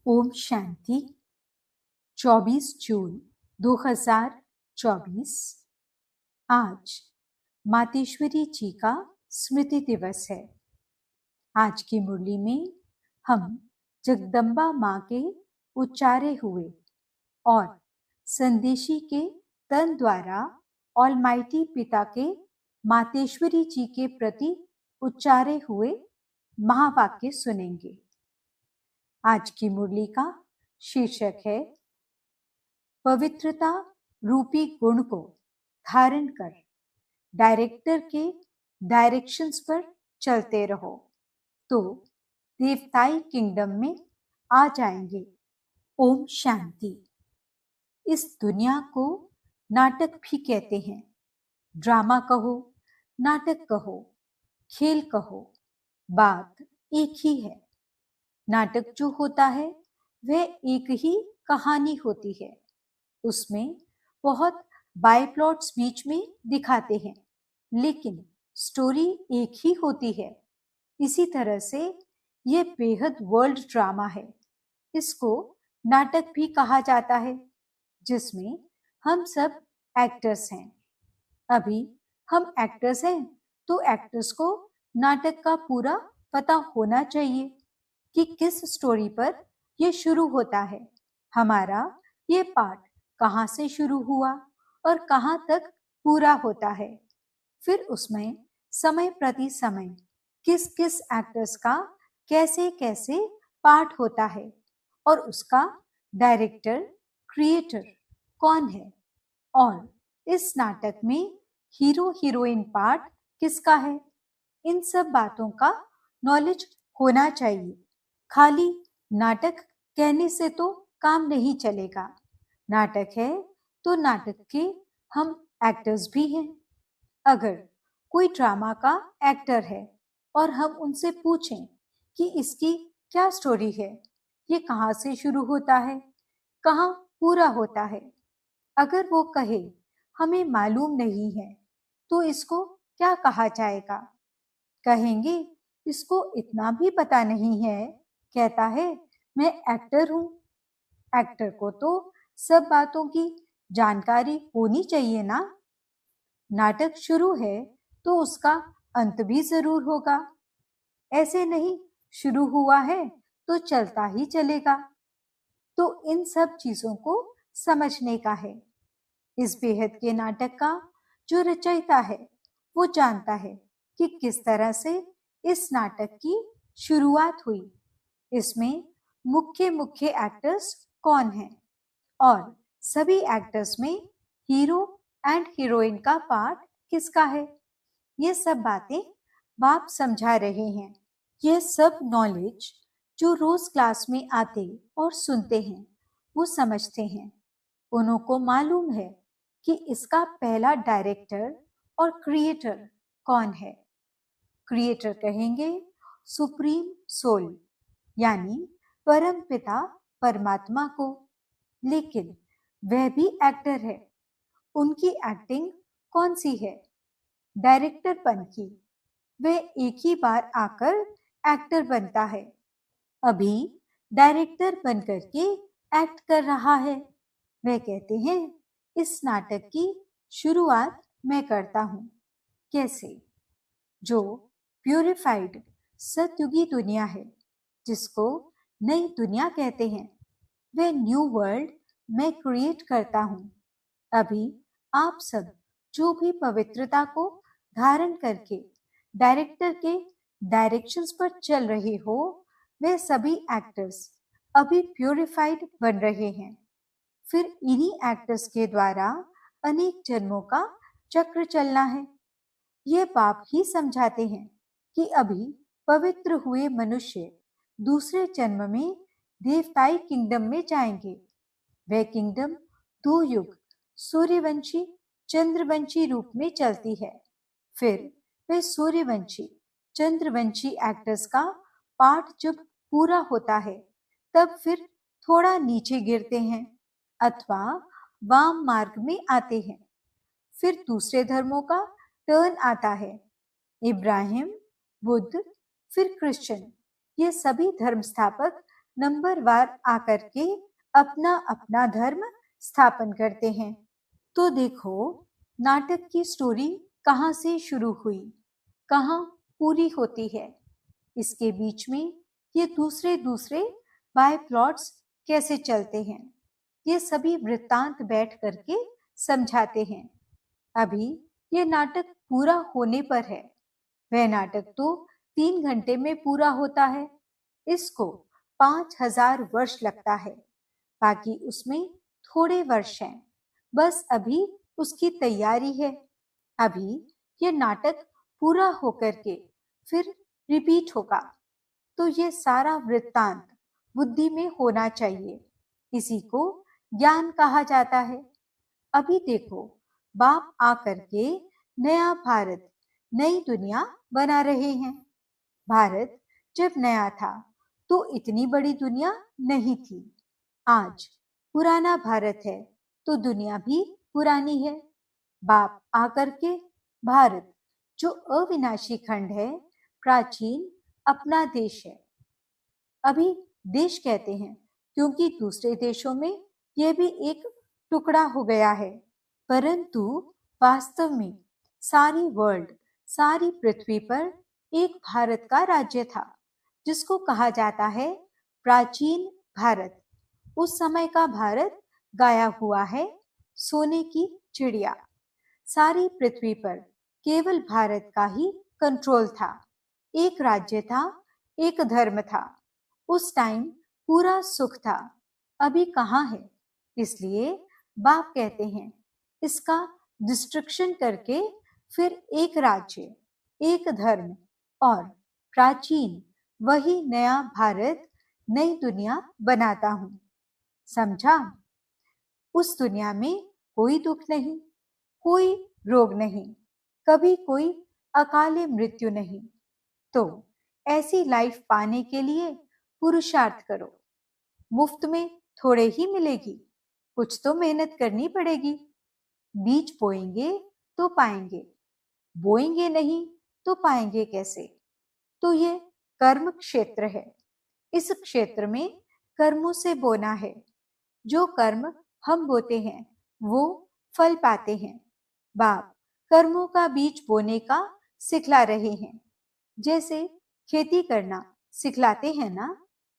ओम शांति। 24 जून 2024। आज मातेश्वरी जी का स्मृति दिवस है। आज की मुरली में हम जगदम्बा माँ के उच्चारे हुए और संदेशी के तन द्वारा ऑलमाइटी पिता के मातेश्वरी जी के प्रति उच्चारे हुए महावाक्य सुनेंगे। आज की मुरली का शीर्षक है पवित्रता रूपी गुण को धारण कर डायरेक्टर के डायरेक्शंस पर चलते रहो तो देवताई किंगडम में आ जाएंगे। ओम शांति। इस दुनिया को नाटक भी कहते हैं। ड्रामा कहो, नाटक कहो, खेल कहो, बात एक ही है। नाटक जो होता है वह एक ही कहानी होती है। उसमें बहुत बाय प्लॉट्स बीच में दिखाते हैं, लेकिन स्टोरी एक ही होती है। इसी तरह से यह बेहद वर्ल्ड ड्रामा है। इसको नाटक भी कहा जाता है, जिसमें हम सब एक्टर्स हैं। अभी हम एक्टर्स हैं तो एक्टर्स को नाटक का पूरा पता होना चाहिए कि किस स्टोरी पर यह शुरू होता है। हमारा ये पार्ट कहाँ से शुरू हुआ और कहाँ तक पूरा होता है। फिर उसमें समय प्रति समय किस किस एक्टर्स का कैसे कैसे पार्ट होता है और उसका डायरेक्टर क्रिएटर कौन है और इस नाटक में हीरो हीरोइन पार्ट किसका है। इन सब बातों का नॉलेज होना चाहिए। खाली नाटक कहने से तो काम नहीं चलेगा। नाटक है तो नाटक के हम एक्टर्स भी हैं। अगर कोई ड्रामा का एक्टर है और हम उनसे पूछें कि इसकी क्या स्टोरी है, ये कहाँ से शुरू होता है, कहाँ पूरा होता है, अगर वो कहे हमें मालूम नहीं है तो इसको क्या कहा जाएगा। कहेंगे इसको इतना भी पता नहीं है, कहता है मैं एक्टर हूँ। एक्टर को तो सब बातों की जानकारी होनी चाहिए ना। नाटक शुरू है तो उसका अंत भी जरूर होगा। ऐसे नहीं शुरू हुआ है तो चलता ही चलेगा। तो इन सब चीजों को समझने का है। इस बेहद के नाटक का जो रचयिता है वो जानता है कि किस तरह से इस नाटक की शुरुआत हुई, इसमें मुख्य मुख्य एक्टर्स कौन हैं और सभी एक्टर्स में हीरो एंड हीरोइन का पार्ट किसका है। ये सब बातें बाप समझा रहे हैं। ये सब नॉलेज जो रोज क्लास में आते और सुनते हैं वो समझते हैं। उनको मालूम है कि इसका पहला डायरेक्टर और क्रिएटर कौन है। क्रिएटर कहेंगे सुप्रीम सोल यानी परम पिता परमात्मा को, लेकिन वह भी एक्टर है। उनकी एक्टिंग कौन सी है? डायरेक्टरपन की। वह एक ही बार आकर एक्टर बनता है। अभी डायरेक्टर बनकर के एक्ट कर रहा है। वह कहते हैं इस नाटक की शुरुआत मैं करता हूँ। कैसे? जो प्यूरिफाइड सतयुगी दुनिया है, जिसको नई दुनिया कहते हैं, वह न्यू वर्ल्ड मैं क्रिएट करता हूँ। अभी आप सब जो भी पवित्रता को धारण करके डायरेक्टर के डायरेक्शंस पर चल रहे हो, वे सभी एक्टर्स अभी प्यूरिफाइड बन रहे हैं। फिर इन्हीं एक्टर्स के द्वारा अनेक जन्मों का चक्र चलना है। ये बाप ही समझाते हैं कि अभी पवित्र हुए मनुष्य दूसरे जन्म में देवताई किंगडम में जाएंगे। वह किंगडम 2 युग सूर्यवंशी चंद्रवंशी रूप में चलती है। फिर वे सूर्यवंशी चंद्रवंशी एक्टर्स का पार्ट जब पूरा होता है तब फिर थोड़ा नीचे गिरते हैं अथवा वाम मार्ग में आते हैं। फिर दूसरे धर्मों का टर्न आता है। इब्राहिम, बुद्ध, फिर क्रिश्चियन, ये सभी धर्म स्थापक नंबरवार आकर के अपना अपना धर्म स्थापन करते हैं। तो देखो, नाटक की स्टोरी कहाँ से शुरू हुई, कहाँ पूरी होती है, इसके बीच में ये दूसरे दूसरे बाय प्लॉट्स कैसे चलते हैं, ये सभी वृत्तांत बैठ करके समझाते हैं। अभी ये नाटक पूरा होने पर है। वह नाटक तो 3 घंटे में पूरा होता है, इसको 5000 वर्ष लगता है। बाकी उसमें थोड़े वर्ष हैं, बस अभी उसकी तैयारी है। अभी ये नाटक पूरा होकर के फिर रिपीट होगा, तो ये सारा वृत्तांत बुद्धि में होना चाहिए। इसी को ज्ञान कहा जाता है। अभी देखो, बाप आकर के नया भारत, नई दुनिया बना रहे हैं। भारत जब नया था तो इतनी बड़ी दुनिया नहीं थी। आज पुराना भारत है तो दुनिया भी पुरानी है। बाप आकर के भारत जो अविनाशी खंड है, प्राचीन अपना देश है। अभी देश कहते हैं क्योंकि दूसरे देशों में यह भी एक टुकड़ा हो गया है, परंतु वास्तव में सारी वर्ल्ड, सारी पृथ्वी पर एक भारत का राज्य था, जिसको कहा जाता है प्राचीन भारत। उस समय का भारत गाया हुआ है, सोने की चिड़िया। सारी पृथ्वी पर केवल भारत का ही कंट्रोल था। एक राज्य था, एक धर्म था। उस टाइम पूरा सुख था। अभी कहाँ है? इसलिए बाप कहते हैं इसका डिस्ट्रक्शन करके फिर एक राज्य, एक धर्म और प्राचीन वही नया भारत, नई दुनिया बनाता हूं। समझा? उस दुनिया में कोई दुख नहीं, कोई रोग नहीं, कभी कोई अकाले मृत्यु नहीं। तो ऐसी लाइफ पाने के लिए पुरुषार्थ करो। मुफ्त में थोड़े ही मिलेगी, कुछ तो मेहनत करनी पड़ेगी। बीज बोएंगे तो पाएंगे, बोएंगे नहीं तो पाएंगे कैसे? तो ये कर्म क्षेत्र है। इस क्षेत्र में कर्मों से बोना है। जो कर्म हम बोते हैं वो फल पाते हैं। बाप कर्मों का बीज बोने का सिखला रहे हैं। जैसे खेती करना सिखलाते हैं ना,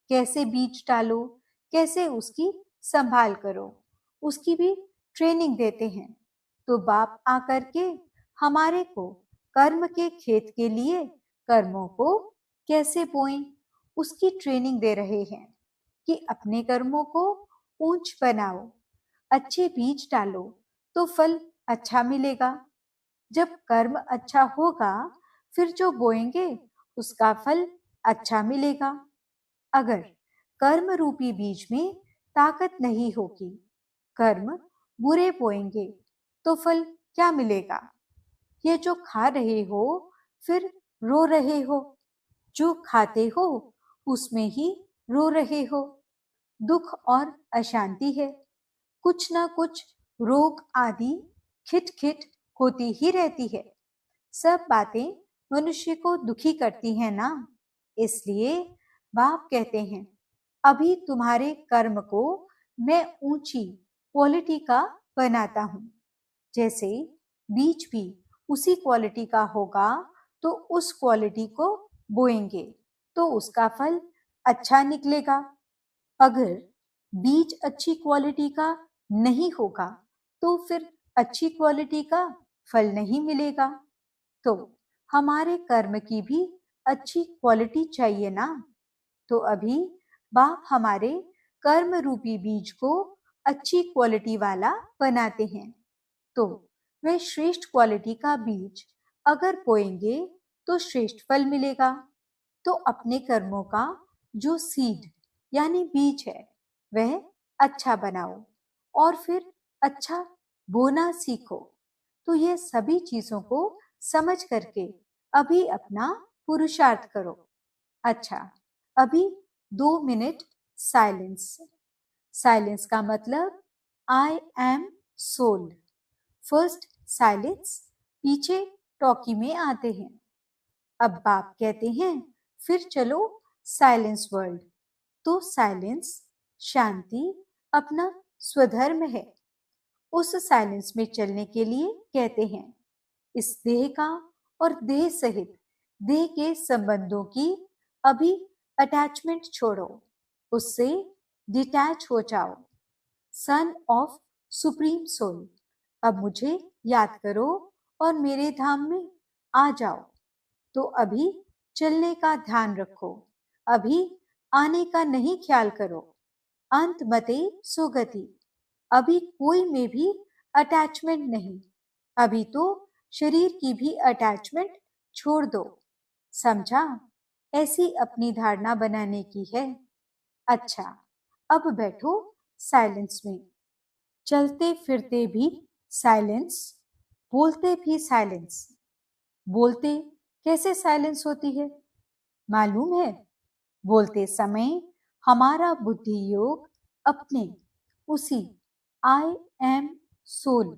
कैसे बीज डालो, कैसे उसकी संभाल करो, उसकी भी ट्रेनिंग देते हैं। तो बाप आकर के हमारे को कर्म के खेत के लिए कर्मों को कैसे बोएं, उसकी ट्रेनिंग दे रहे हैं कि अपने कर्मों को ऊंच बनाओ, अच्छे बीज डालो तो फल अच्छा मिलेगा। जब कर्म अच्छा होगा फिर जो बोएंगे उसका फल अच्छा मिलेगा। अगर कर्म रूपी बीज में ताकत नहीं होगी, कर्म बुरे बोएंगे तो फल क्या मिलेगा? ये जो खा रहे हो फिर रो रहे हो, जो खाते हो उसमें ही रो रहे हो। दुख और अशांति है, कुछ ना कुछ रोग आदि खिटखिट होती ही रहती है। सब बातें मनुष्य को दुखी करती हैं ना। इसलिए बाप कहते हैं अभी तुम्हारे कर्म को मैं ऊंची क्वालिटी का बनाता हूं। जैसे बीज भी उसी क्वालिटी का होगा तो उस क्वालिटी को बोएंगे तो उसका फल अच्छा निकलेगा। अगर बीज अच्छी क्वालिटी का नहीं होगा तो फिर अच्छी क्वालिटी का फल नहीं मिलेगा। तो हमारे कर्म की भी अच्छी क्वालिटी चाहिए ना। तो अभी बाप हमारे कर्म रूपी बीज को अच्छी क्वालिटी वाला बनाते हैं। तो वे श्रेष्ठ क्वालिटी का बीज अगर बोएंगे तो श्रेष्ठ फल मिलेगा। तो अपने कर्मों का जो सीड यानी बीज है वह अच्छा बनाओ और फिर अच्छा बोना सीखो। तो ये सभी चीजों को समझ करके अभी अपना पुरुषार्थ करो। अच्छा, अभी 2 मिनट साइलेंस। साइलेंस का मतलब I am soul. First silence, पीछे टॉकी में आते हैं। अब बाप कहते हैं फिर चलो साइलेंस वर्ल्ड। तो साइलेंस, शांति अपना स्वधर्म है। उस साइलेंस में चलने के लिए कहते हैं। इस देह का और देह सहित देह के संबंधों की अभी अटैचमेंट छोड़ो, उससे डिटैच हो जाओ। सन ऑफ सुप्रीम सोल, अब मुझे याद करो और मेरे धाम में आ जाओ। तो अभी चलने का ध्यान रखो, अभी आने का नहीं ख्याल करो। अंत मते सुगति, अभी कोई में भी अटैचमेंट नहीं। अभी तो शरीर की भी अटैचमेंट छोड़ दो। समझा? ऐसी अपनी धारणा बनाने की है। अच्छा, अब बैठो साइलेंस में। चलते फिरते भी साइलेंस, बोलते भी साइलेंस। बोलते कैसे साइलेंस होती है मालूम है? बोलते समय हमारा बुद्धि योग अपने उसी I am soul,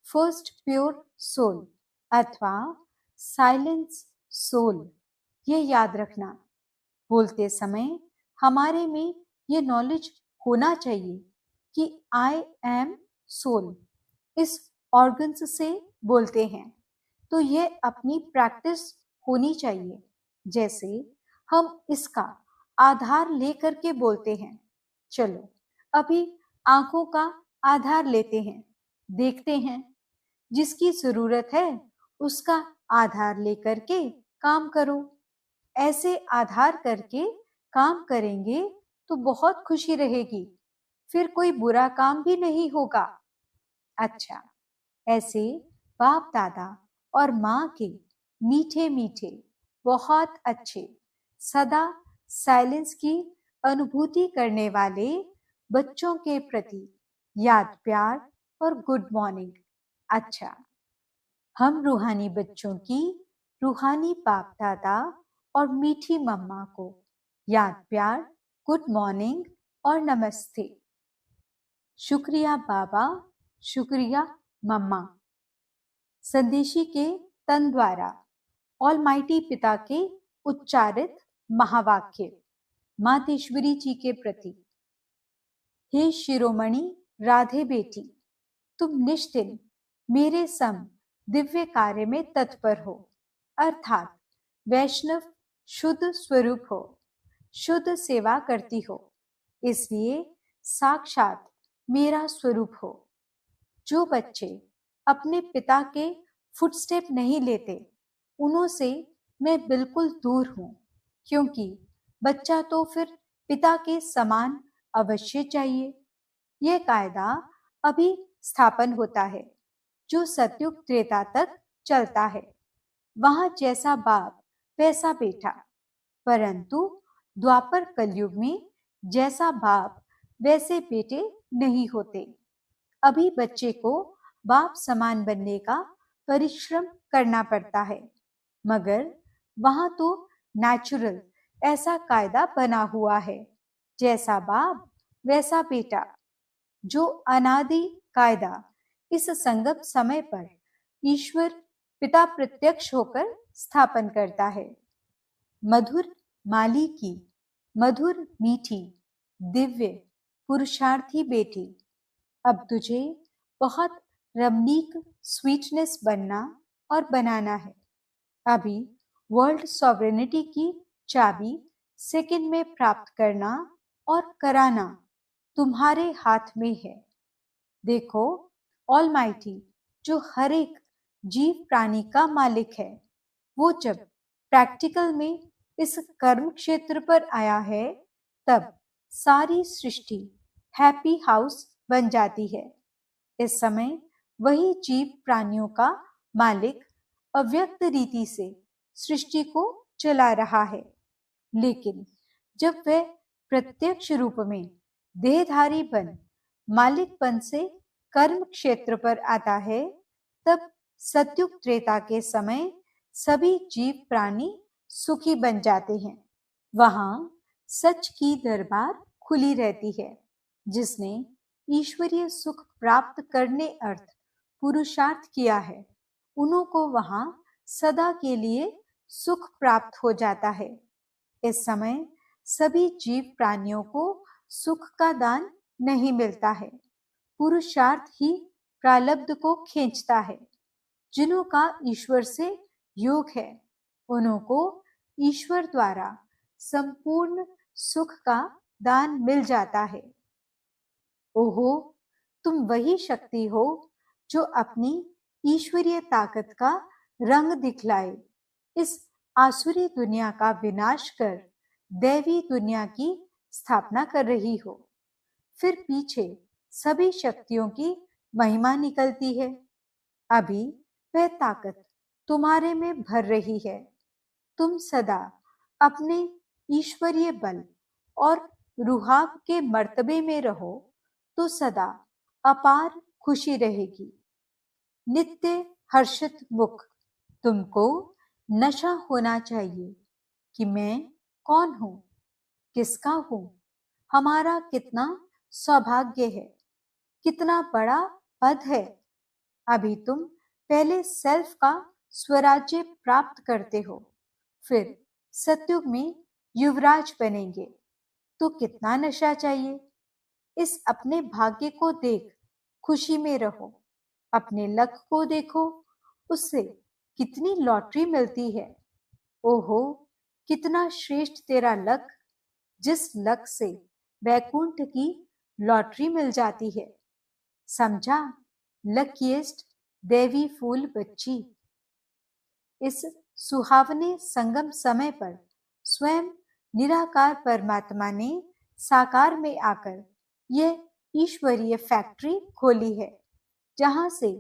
first pure soul अथवा साइलेंस सोल, ये याद रखना। बोलते समय हमारे में ये नॉलेज होना चाहिए कि आई एम सोल इस ऑर्गन्स से बोलते हैं। तो यह अपनी प्रैक्टिस होनी चाहिए। जैसे हम इसका आधार लेकर के बोलते हैं। चलो अभी आंखों का आधार लेते हैं, देखते हैं। जिसकी जरूरत है उसका आधार लेकर के काम करो। ऐसे आधार करके काम करेंगे तो बहुत खुशी रहेगी, फिर कोई बुरा काम भी नहीं होगा। अच्छा, ऐसे बाप दादा और माँ के मीठे मीठे, बहुत अच्छे, सदा साइलेंस की अनुभूति करने वाले बच्चों के प्रति याद प्यार और गुड मॉर्निंग। अच्छा, हम रूहानी बच्चों की रूहानी बाप दादा और मीठी मम्मा को याद प्यार, गुड मॉर्निंग और नमस्ते। शुक्रिया बाबा, शुक्रिया मम्मा। संदेशी के तन द्वारा ऑलमाइटी पिता के उच्चारित महावाक्य मातेश्वरी जी के प्रति। हे शिरोमणि राधे बेटी, तुम निष्दिन मेरे सम दिव्य कार्य में तत्पर हो, अर्थात वैष्णव शुद्ध स्वरूप हो, शुद्ध सेवा करती हो, इसलिए साक्षात मेरा स्वरूप हो। जो बच्चे अपने पिता के फुटस्टेप नहीं लेते, उन्हों से मैं बिल्कुल दूर हूं, क्योंकि बच्चा तो फिर पिता के समान अवश्य चाहिए। यह कायदा अभी स्थापन होता है जो सतयुग त्रेता तक चलता है। वहां जैसा बाप वैसा बेटा, परंतु द्वापर कलयुग में जैसा बाप वैसे बेटे नहीं होते। अभी बच्चे को बाप समान बनने का परिश्रम करना पड़ता है, मगर वहां तो नेचुरल ऐसा कायदा बना हुआ है, जैसा बाप वैसा बेटा। जो अनादि कायदा इस संगम समय पर ईश्वर पिता प्रत्यक्ष होकर स्थापन करता है। मधुर माली की मधुर मीठी दिव्य पुरुषार्थी बेटी, अब तुझे बहुत रमणीक स्वीटनेस बनना और बनाना है। अभी वर्ल्ड सॉवरेनिटी की चाबी सेकंड में प्राप्त करना और कराना तुम्हारे हाथ में है। देखो, ऑलमाइटी जो हर एक जीव प्राणी का मालिक है, वो जब प्रैक्टिकल में इस कर्म क्षेत्र पर आया है, तब सारी सृष्टि हैप्पी हाउस बन जाती है। इस समय वही जीव प्राणियों का मालिक अव्यक्त रीति से सृष्टि को चला रहा है, लेकिन जब वह प्रत्यक्ष रूप में देहधारी बन मालिकपन से कर्म क्षेत्र पर आता है, तब सतयुग त्रेता के समय सभी जीव प्राणी सुखी बन जाते हैं। वहां सच की दरबार खुली रहती है। जिसने ईश्वरीय सुख प्राप्त करने अर्थ पुरुषार्थ किया है, उन्हों को वहां सदा के लिए सुख प्राप्त हो जाता है। इस समय सभी जीव प्राणियों को सुख का दान नहीं मिलता है। पुरुषार्थ ही प्रारब्ध को खींचता है। जिन्हों का ईश्वर से योग है, उन्हों को ईश्वर द्वारा संपूर्ण सुख का दान मिल जाता है। ओहो, तुम वही शक्ति हो जो अपनी ईश्वरीय ताकत का रंग दिखलाए इस आसुरी दुनिया का विनाश कर दैवी दुनिया की स्थापना कर रही हो। फिर पीछे सभी शक्तियों की महिमा निकलती है। अभी वह ताकत तुम्हारे में भर रही है। तुम सदा अपने ईश्वरीय बल और रुहाब के मर्तबे में रहो तो सदा अपार खुशी रहेगी। नित्य हर्षित मुख। तुमको नशा होना चाहिए कि मैं कौन हूं, किसका हूं, हमारा कितना सौभाग्य है, कितना बड़ा पद है। अभी तुम पहले सेल्फ का स्वराज्य प्राप्त करते हो, फिर सतयुग में युवराज बनेंगे तो कितना नशा चाहिए। इस अपने भाग्य को देख खुशी में रहो। अपने लक को देखो, उससे कितनी लॉटरी मिलती है। ओहो, कितना श्रेष्ठ तेरा लक, जिस लक से वैकुंठ की लॉटरी मिल जाती है। समझा, लकीएस्ट देवी फूल बच्ची। इस सुहावने संगम समय पर स्वयं निराकार परमात्मा ने साकार में आकर यह ईश्वरीय फैक्ट्री खोली है, जहां से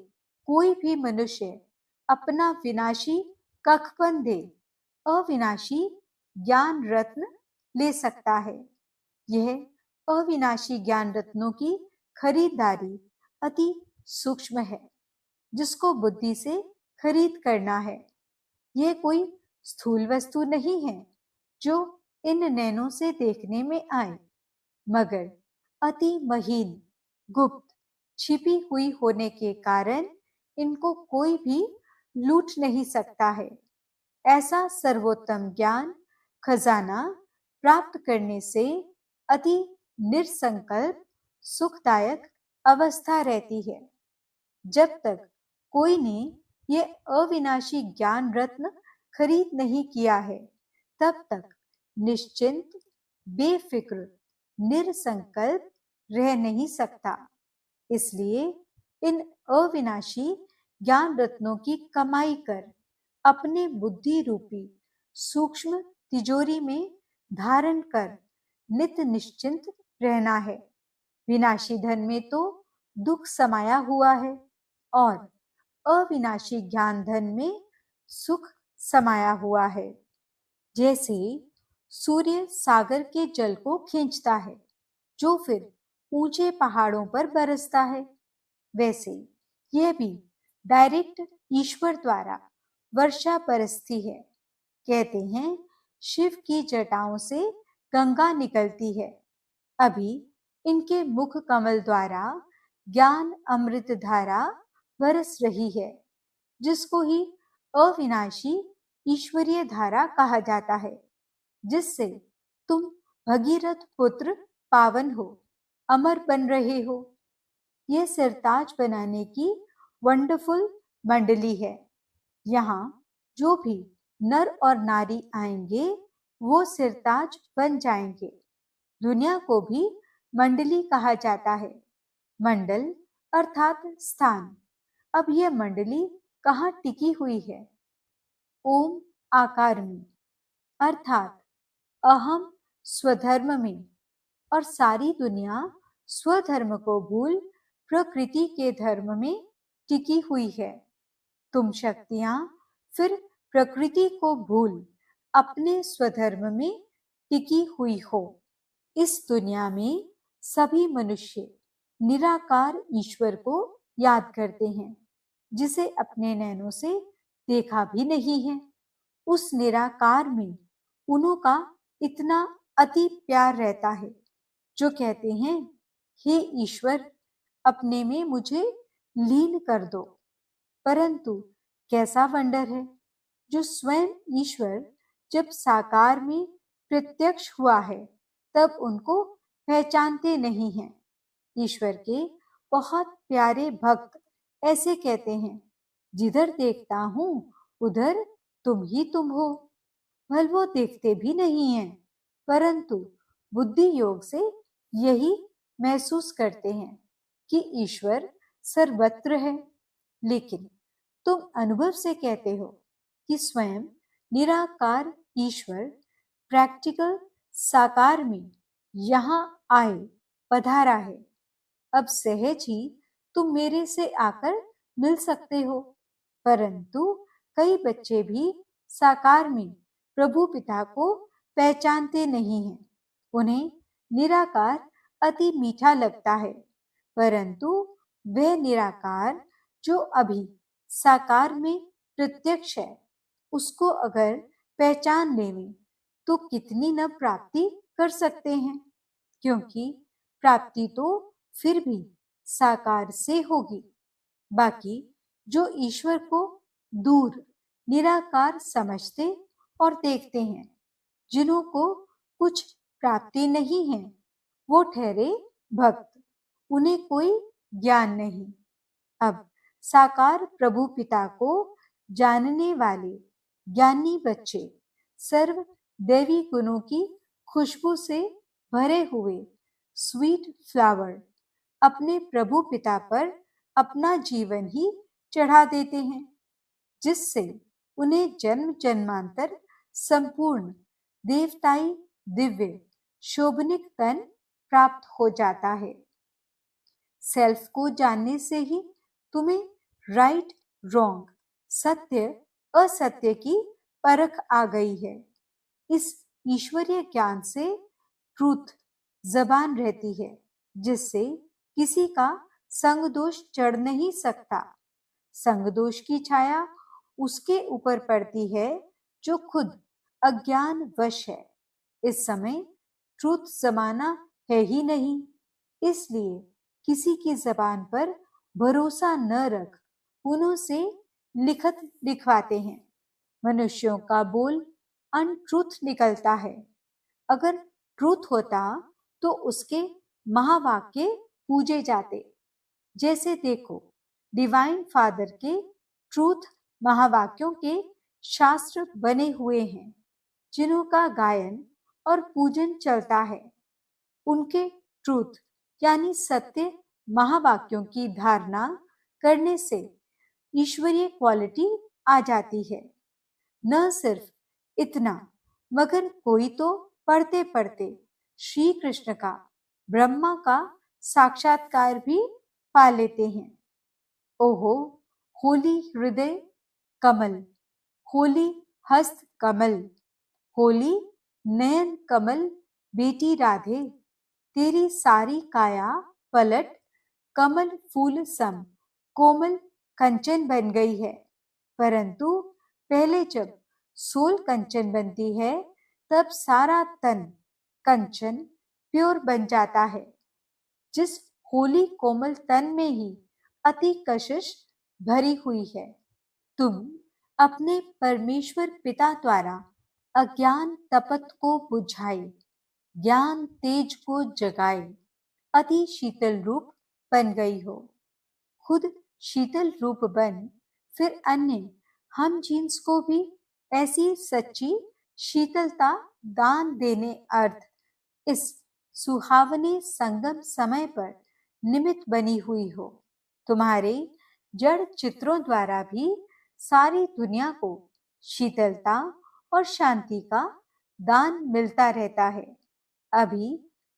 कोई भी मनुष्य अपना विनाशी कखपन दे अविनाशी ज्ञान रत्न ले सकता है। यह अविनाशी ज्ञान रत्नों की खरीदारी अति सूक्ष्म है, जिसको बुद्धि से खरीद करना है। यह कोई स्थूल वस्तु नहीं है जो इन नैनों से देखने में आए, मगर अति महीन, गुप्त, छिपी हुई होने के कारण इनको कोई भी लूट नहीं सकता है। ऐसा सर्वोत्तम ज्ञान खजाना प्राप्त करने से अति निरसंकल्प सुखदायक अवस्था रहती है। जब तक कोई ने यह अविनाशी ज्ञान रत्न खरीद नहीं किया है, तब तक निश्चिंत, बेफिक्र, निरसंकल्प रह नहीं सकता। इसलिए इन अविनाशी ज्ञान रत्नों की कमाई कर अपने बुद्धि रूपी सूक्ष्म तिजोरी में धारण कर नित्य निश्चिंत रहना है। विनाशी धन में तो दुख समाया हुआ है और अविनाशी ज्ञान धन में सुख समाया हुआ है। जैसे सूर्य सागर के जल को खींचता है, जो फिर ऊंचे पहाड़ों पर बरसता है, वैसे यह भी डायरेक्ट ईश्वर द्वारा वर्षा बरसती है। कहते हैं शिव की जटाओं से गंगा निकलती है। अभी इनके मुख कमल द्वारा ज्ञान अमृत धारा बरस रही है, जिसको ही अविनाशी ईश्वरीय धारा कहा जाता है, जिससे तुम भगीरथ पुत्र पावन हो, अमर बन रहे हो। यह सिरताज बनाने की वंडरफुल मंडली है। यहाँ जो भी नर और नारी आएंगे वो सिरताज बन जाएंगे। दुनिया को भी मंडली कहा जाता है। मंडल अर्थात स्थान। अब यह मंडली कहाँ टिकी हुई है? ओम आकार में, अर्थात अहम स्वधर्म में, और सारी दुनिया स्वधर्म को भूल प्रकृति के धर्म में टिकी हुई है। तुम शक्तियां फिर प्रकृति को भूल अपने स्वधर्म में टिकी हुई हो। इस दुनिया में सभी मनुष्य निराकार ईश्वर को याद करते हैं, जिसे अपने नैनों से देखा भी नहीं है। उस निराकार में उन्हों का इतना अति प्यार रहता है, जो कहते हैं, हे ईश्वर, अपने में मुझे लीन कर दो। परंतु कैसा वंडर है, जो स्वयं ईश्वर जब साकार में प्रत्यक्ष हुआ है तब उनको पहचानते नहीं हैं। ईश्वर के बहुत प्यारे भक्त ऐसे कहते हैं, जिधर देखता हूँ उधर तुम ही तुम हो। भल वो देखते भी नहीं हैं, परंतु बुद्धि योग से यही महसूस करते हैं कि ईश्वर सर्वत्र है। लेकिन तुम अनुभव से कहते हो कि स्वयं निराकार ईश्वर प्रैक्टिकल साकार में यहाँ आए पधारा है। अब सहज ही तुम मेरे से आकर मिल सकते हो। परंतु कई बच्चे भी साकार में प्रभु पिता को पहचानते नहीं हैं। उन्हें निराकार अति मीठा लगता है, परंतु वह निराकार जो अभी साकार में प्रत्यक्ष है, उसको अगर पहचान लें तो कितनी न प्राप्ति कर सकते हैं, क्योंकि प्राप्ति तो फिर भी साकार से होगी। बाकी जो ईश्वर को दूर निराकार समझते और देखते हैं, जिन्हों को कुछ प्राप्ति नहीं है, वो ठहरे भक्त, उन्हें कोई ज्ञान नहीं। अब साकार प्रभु पिता को जानने वाले ज्ञानी बच्चे सर्व देवी गुणों की खुशबू से भरे हुए स्वीट फ्लावर अपने प्रभु पिता पर अपना जीवन ही चढ़ा देते हैं, जिससे उन्हें जन्म जन्मांतर संपूर्ण देवताई दिव्य शोभनिक तन प्राप्त हो जाता है। सेल्फ को जानने से ही तुम्हें राइट रॉन्ग, सत्य असत्य की परख आ गई है। इस ईश्वरीय ज्ञान से ट्रूथ जबान रहती है, जिससे किसी का संग दोष चढ़ नहीं सकता। संग दोष की छाया उसके ऊपर पड़ती है जो खुद अज्ञान वश है। इस समय ट्रूथ जमाना है ही नहीं, इसलिए किसी की जबान पर भरोसा न रख उन्हों से लिखत लिखवाते हैं। मनुष्यों का बोल अनट्रूथ निकलता है। अगर ट्रूथ होता तो उसके महावाक्य पूजे जाते। जैसे देखो, डिवाइन फादर के ट्रूथ महावाक्यों के शास्त्र बने हुए हैं, जिन्हों का गायन और पूजन चलता है। उनके ट्रूथ यानी सत्य महावाक्यों की धारणा करने से ईश्वरीय क्वालिटी आ जाती है। न सिर्फ इतना, मगर कोई तो पढ़ते पढ़ते श्री कृष्ण का, ब्रह्मा का साक्षात्कार भी पा लेते हैं। ओहो, होली हृदय कमल, होली हस्त कमल, होली नयन कमल बेटी राधे, तेरी सारी काया पलट कमल फूल सम कोमल कंचन बन गई है। परंतु पहले जब सोल कंचन बनती है, तब सारा तन कंचन प्योर बन जाता है। जिस होली कोमल तन में ही अति कशिश भरी हुई है। तुम अपने परमेश्वर पिता द्वारा अज्ञान तपत को बुझाए, ज्ञान तेज को जगाए अति शीतल रूप बन गई हो। खुद शीतल रूप बन फिर अन्य हम जीन्स को भी ऐसी सच्ची शीतलता दान देने अर्थ इस सुहावने संगम समय पर निमित्त बनी हुई हो। तुम्हारे जड़ चित्रों द्वारा भी सारी दुनिया को शीतलता और शांति का दान मिलता रहता है। अभी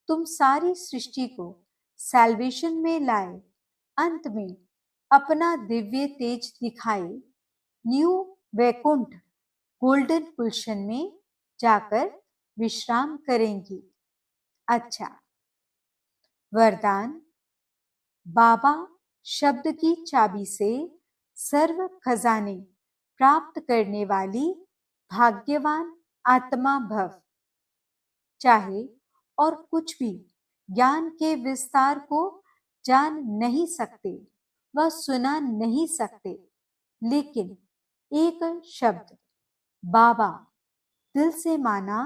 तुम सारी सृष्टि को सैल्वेशन में लाए, अंत में अपना दिव्य तेज दिखाए, न्यू वैकुंठ गोल्डन पुलशन में जाकर विश्राम करेंगी। अच्छा, वरदान। बाबा शब्द की चाबी से सर्व खजाने प्राप्त करने वाली भाग्यवान आत्मा भव। चाहे और कुछ भी ज्ञान के विस्तार को जान नहीं सकते व सुना नहीं सकते, लेकिन एक शब्द बाबा दिल से माना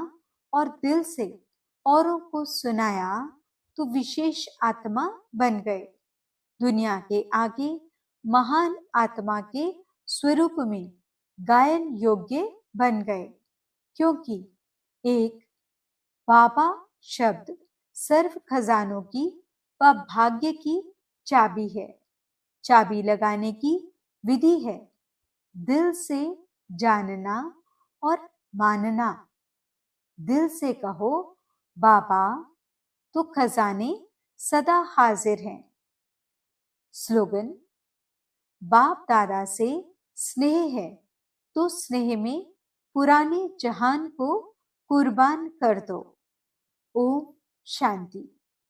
और दिल से औरों को सुनाया तो विशेष आत्मा बन गए। दुनिया के आगे महान आत्मा के स्वरूप में गायन योग्य बन गए, क्योंकि एक बाबा शब्द सर्व खजानों की व भाग्य की चाबी है। चाबी लगाने की विधि है दिल से जानना और मानना। दिल से कहो बाबा तो खजाने सदा हाजिर हैं। स्लोगन: बाप दादा से स्नेह है तो स्नेह में पुराने जहान को कुर्बान कर दो। ओम शांति।